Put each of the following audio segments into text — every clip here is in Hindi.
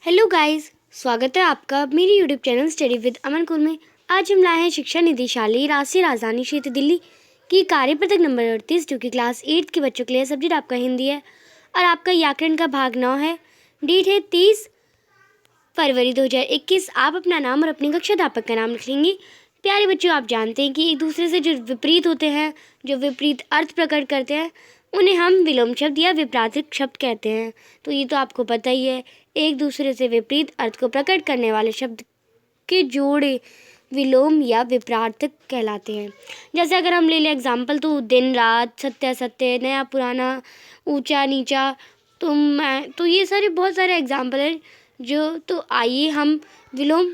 हेलो गाइस, स्वागत है आपका मेरी यूट्यूब चैनल स्टडी विद अमन कुल में। आज हम लाए हैं शिक्षा निदेशालय राष्ट्रीय राजधानी क्षेत्र दिल्ली की कार्यपत्रक नंबर 38 जो कि क्लास 8 के बच्चों के लिए। सब्जेक्ट आपका हिंदी है और आपका व्याकरण का भाग 9 है। डेट है 30 फरवरी 2021। आप अपना नाम और अपनी कक्षा अध्यापक का नाम लिख लेंगे। प्यारे बच्चों, आप जानते हैं कि एक दूसरे से जो विपरीत होते हैं, जो विपरीत अर्थ प्रकट करते हैं, उन्हें हम विलोम शब्द या विपरीत शब्द कहते हैं। तो ये तो आपको पता ही है, एक दूसरे से विपरीत अर्थ को प्रकट करने वाले शब्द के जोड़े विलोम या विपरीत कहलाते हैं। जैसे अगर हम ले लें एग्जाम्पल, तो दिन रात, सत्य असत्य, नया पुराना, ऊंचा नीचा, तुम मैं, तो ये सारे बहुत सारे एग्जाम्पल हैं जो। तो आइए हम विलोम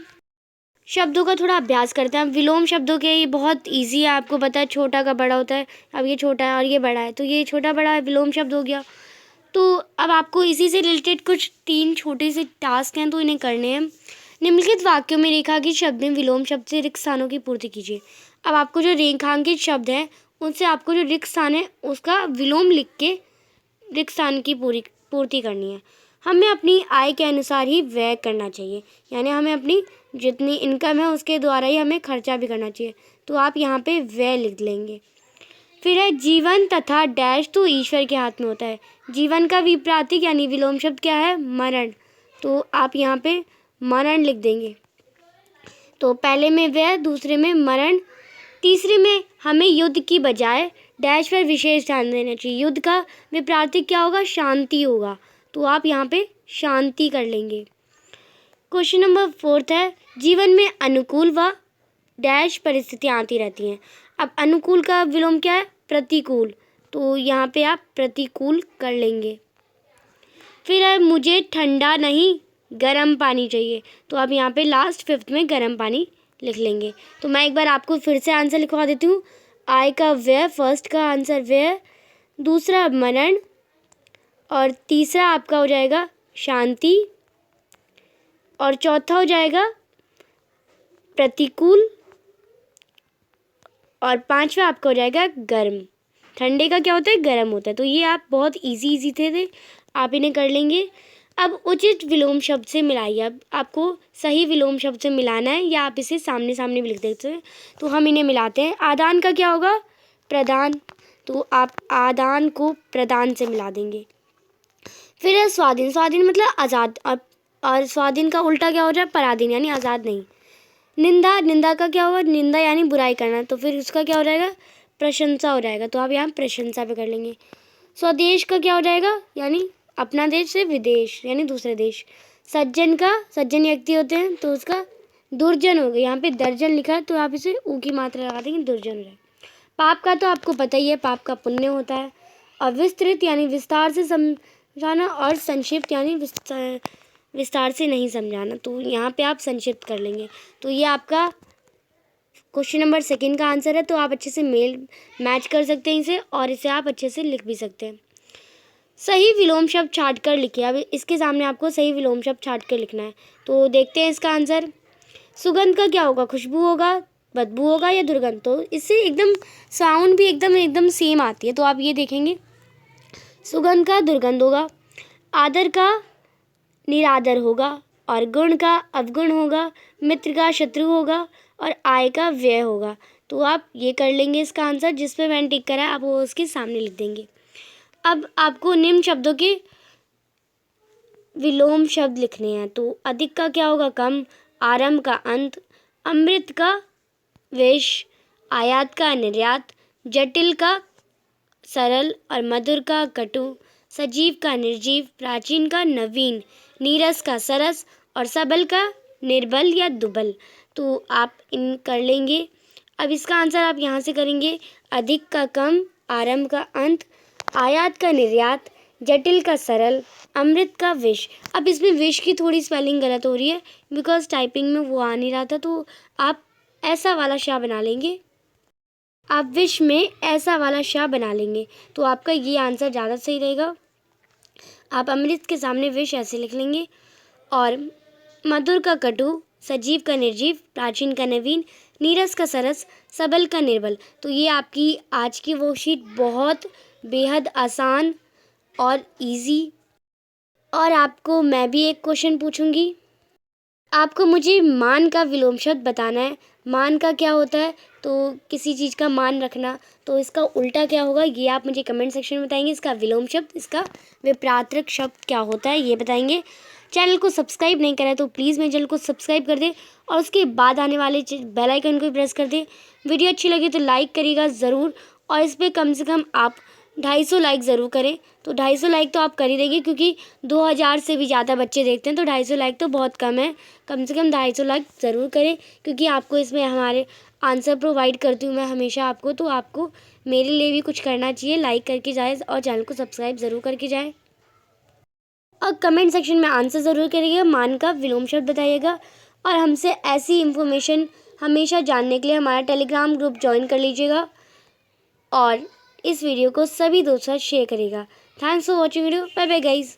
शब्दों का थोड़ा अभ्यास करते हैं। विलोम शब्दों के ये बहुत इजी है, आपको पता है छोटा का बड़ा होता है। अब ये छोटा है और ये बड़ा है, तो ये छोटा बड़ा है, विलोम शब्द हो गया। तो अब आपको इसी से रिलेटेड कुछ 3 छोटे से टास्क हैं, तो इन्हें करने हैं। निम्नलिखित वाक्यों में रेखांकित शब्द में विलोम शब्द से रिक्त स्थानों की पूर्ति कीजिए। अब आपको जो रेखांकित शब्द है उनसे आपको जो रिक्त स्थान है उसका विलोम लिख के रिक्त स्थान की पूर्ति करनी है। हमें अपनी आय के अनुसार ही व्यय करना चाहिए, यानी हमें अपनी जितनी इनकम है उसके द्वारा ही हमें खर्चा भी करना चाहिए। तो आप यहाँ पे व्यय लिख लेंगे। फिर है जीवन तथा डैश तो ईश्वर के हाथ में होता है। जीवन का विपरीत यानी विलोम शब्द क्या है? मरण। तो आप यहाँ पे मरण लिख देंगे। तो पहले में व्यय, दूसरे में मरण, तीसरे में हमें युद्ध की बजाय डैश पर विशेष ध्यान देना चाहिए। युद्ध का विपरीत क्या होगा? शांति होगा। तो आप यहाँ पे शांति कर लेंगे। क्वेश्चन नंबर 4 है, जीवन में अनुकूल व डैश परिस्थितियाँ आती रहती हैं। अब अनुकूल का विलोम क्या है? प्रतिकूल। तो यहाँ पे आप प्रतिकूल कर लेंगे। फिर है, मुझे ठंडा नहीं गर्म पानी चाहिए। तो आप यहाँ पे लास्ट 5th में गर्म पानी लिख लेंगे। तो मैं एक बार आपको फिर से आंसर लिखवा देती हूँ। आय का व्यय, फर्स्ट का आंसर व्यय, दूसरा मरण, और तीसरा आपका हो जाएगा शांति, और चौथा हो जाएगा प्रतिकूल, और 5वां आपका हो जाएगा गर्म। ठंडे का क्या होता है? गर्म होता है। तो ये आप बहुत इजी थे, आप इन्हें कर लेंगे। अब उचित विलोम शब्द से मिलाइए। अब आपको सही विलोम शब्द से मिलाना है, या आप इसे सामने सामने भी लिख देते हैं। तो हम इन्हें मिलाते हैं। आदान का क्या होगा? प्रदान। तो आप आदान को प्रदान से मिला देंगे। फिर है स्वाधीन। स्वाधीन मतलब आज़ाद, और स्वाधीन का उल्टा क्या हो जाए? पराधीन, यानी आज़ाद नहीं। निंदा, निंदा का क्या होगा? निंदा यानी बुराई करना। तो फिर उसका क्या हो जाएगा? प्रशंसा हो जाएगा। तो आप यहाँ प्रशंसा पे कर लेंगे। स्वदेश का क्या हो जाएगा? यानी अपना देश से विदेश, यानी दूसरे देश। सज्जन का, सज्जन व्यक्ति होते हैं, तो उसका दुर्जन हो गया। यहाँ पे दर्जन लिखा है, तो आप इसे ऊ की मात्रा लगा देंगे, दुर्जन हो जाएगा। पाप का तो आपको पता ही है, पाप का पुण्य होता है। और विस्तृत यानी विस्तार से समझाना, और संक्षिप्त यानी विस्तार से नहीं समझाना। तो यहाँ पे आप संक्षिप्त कर लेंगे। तो ये आपका क्वेश्चन नंबर 2 का आंसर है। तो आप अच्छे से मैच कर सकते हैं इसे, और इसे आप अच्छे से लिख भी सकते हैं। सही विलोम शब्द छाट कर लिखिए। अब इसके सामने आपको सही विलोम शब्द छाट कर लिखना है। तो देखते हैं इसका आंसर। सुगंध का क्या होगा? खुशबू होगा, बदबू होगा, या दुर्गंध। तो इससे एकदम साउंड भी एकदम सेम आती है। तो आप ये देखेंगे, सुगंध का दुर्गंध होगा, आदर का निरादर होगा, और गुण का अवगुण होगा, मित्र का शत्रु होगा, और आय का व्यय होगा। तो आप ये कर लेंगे इसका आंसर। जिस पे मैंने टिक करा है आप वो उसके सामने लिख देंगे। अब आपको निम्न शब्दों के विलोम शब्द लिखने हैं। तो अधिक का क्या होगा? कम, आरंभ का अंत, अमृत का विष, आयात का निर्यात, जटिल का सरल, और मधुर का कटु, सजीव का निर्जीव, प्राचीन का नवीन, नीरस का सरस, और सबल का निर्बल या दुबल। तो आप इन कर लेंगे। अब इसका आंसर आप यहाँ से करेंगे। अधिक का कम, आरंभ का अंत, आयात का निर्यात, जटिल का सरल, अमृत का विष। अब इसमें विष की थोड़ी स्पेलिंग गलत हो रही है, बिकॉज टाइपिंग में वो आ नहीं रहा था। तो आप ऐसा वाला शाह बना लेंगे। आप विष में ऐसा वाला शाह बना लेंगे। तो आपका ये आंसर ज़्यादा सही रहेगा। आप अमृत के सामने विष ऐसे लिख लेंगे, और मधुर का कटु, सजीव का निर्जीव, प्राचीन का नवीन, नीरस का सरस, सबल का निर्बल। तो ये आपकी आज की वर्कशीट बहुत बेहद आसान और इजी और आपको मैं भी एक क्वेश्चन पूछूंगी। आपको मुझे मान का विलोम शब्द बताना है। मान का क्या होता है? तो किसी चीज़ का मान रखना, तो इसका उल्टा क्या होगा ये आप मुझे कमेंट सेक्शन में बताएंगे। इसका विलोम शब्द, इसका विपरीतक शब्द क्या होता है ये बताएंगे। चैनल को सब्सक्राइब नहीं करा तो प्लीज़ मेरे चैनल को सब्सक्राइब कर दे और उसके बाद आने वाले बेल आइकन को भी प्रेस कर दे। वीडियो अच्छी लगी तो लाइक करिएगा ज़रूर, और इस पर कम से कम आप 250 लाइक ज़रूर करें। तो 250 लाइक तो आप कर ही देंगे, क्योंकि 2000 से भी ज़्यादा बच्चे देखते हैं, तो 250 लाइक तो बहुत कम है। कम से कम 250 लाइक ज़रूर करें, क्योंकि आपको इसमें हमारे आंसर प्रोवाइड करती हूँ मैं हमेशा आपको, तो आपको मेरे लिए भी कुछ करना चाहिए। लाइक करके जाए और चैनल को सब्सक्राइब ज़रूर करके जाए, और कमेंट सेक्शन में आंसर ज़रूर करिएगा, मान का विलोम शब्द बताइएगा। और हमसे ऐसी इन्फॉर्मेशन हमेशा जानने के लिए हमारा टेलीग्राम ग्रुप ज्वाइन कर लीजिएगा, और इस वीडियो को सभी दोस्तों के साथ शेयर करिएगा। Thanks for watching video. Bye bye guys.